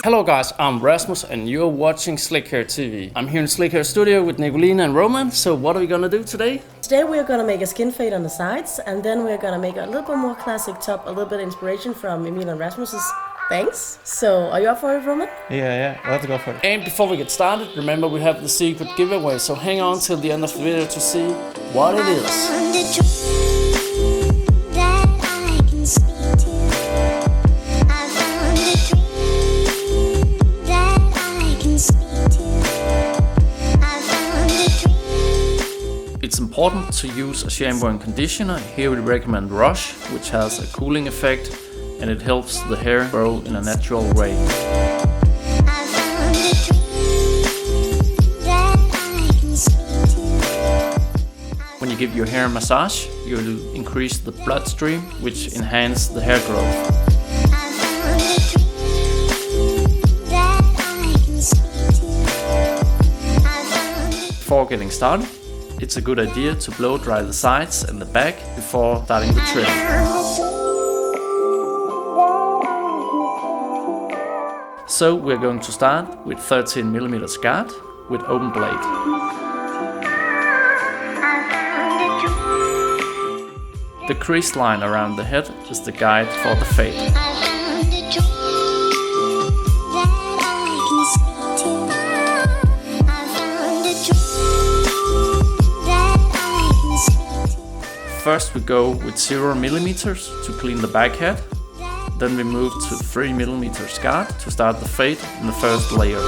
Hello guys, I'm Rasmus and you're watching Slikhaar TV. I'm here in Slikhaar studio with Nicoline and Roman. So what are we gonna do today? Today we're gonna make a skin fade on the sides, and then we're gonna make a little bit more classic top, a little bit of inspiration from Emil and Rasmus's bangs. So are you up for it, Roman? Yeah, let's go for it. And before we get started, remember we have the secret giveaway, so hang on till the end of the video to see what it is. It's important to use a shampoo and conditioner. Here we recommend Rush, which has a cooling effect and it helps the hair grow in a natural way. When you give your hair a massage, you'll increase the bloodstream, which enhances the hair growth. Before getting started, it's a good idea to blow dry the sides and the back before starting the trim. So we're going to start with 13mm guard with open blade. The crease line around the head is the guide for the fade. First we go with 0mm to clean the back head, then we move to 3mm guard to start the fade in the first layer.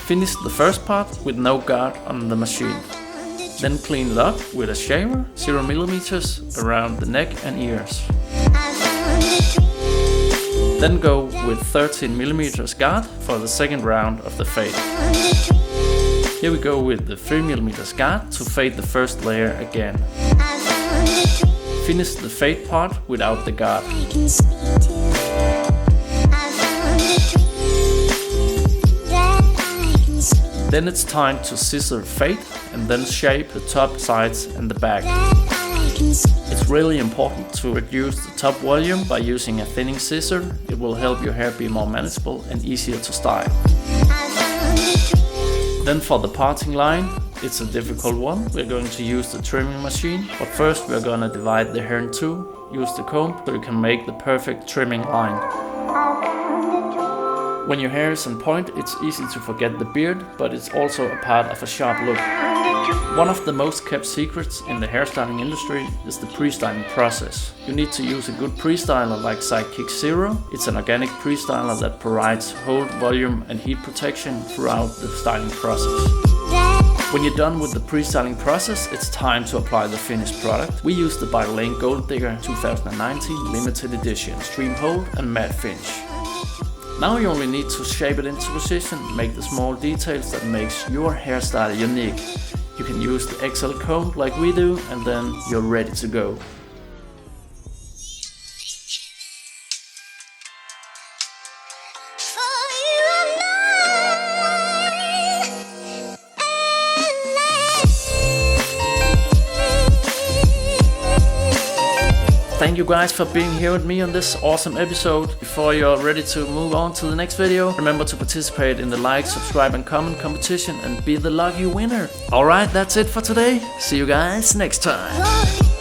Finish the first part with no guard on the machine. Then clean it up with a shaver, 0mm around the neck and ears. Then go with 13mm guard for the second round of the fade. Here we go with the 3mm guard to fade the first layer again. Finish the fade part without the guard. Then it's time to scissor fade and then shape the top, sides and the back. It's really important to reduce the top volume by using a thinning scissor. It will help your hair be more manageable and easier to style. Then for the parting line, it's a difficult one. We're going to use the trimming machine, but first we're going to divide the hair in two. Use the comb so you can make the perfect trimming line. When your hair is on point, it's easy to forget the beard, but it's also a part of a sharp look. One of the most kept secrets in the hairstyling industry is the pre-styling process. You need to use a good pre-styler like SIDEKICK Zero. It's an organic pre-styler that provides hold, volume and heat protection throughout the styling process. When you're done with the pre-styling process, it's time to apply the finished product. We use the Vilain Gold Digger 2019 limited edition Stream Hold and Matte Finish. Now you only need to shape it into position, make the small details that makes your hairstyle unique. You can use the XL comb like we do, and then you're ready to go. Thank you guys for being here with me on this awesome episode. Before you're ready to move on to the next video, remember to participate in the like, subscribe and comment competition and be the lucky winner. Alright, that's it for today. See you guys next time.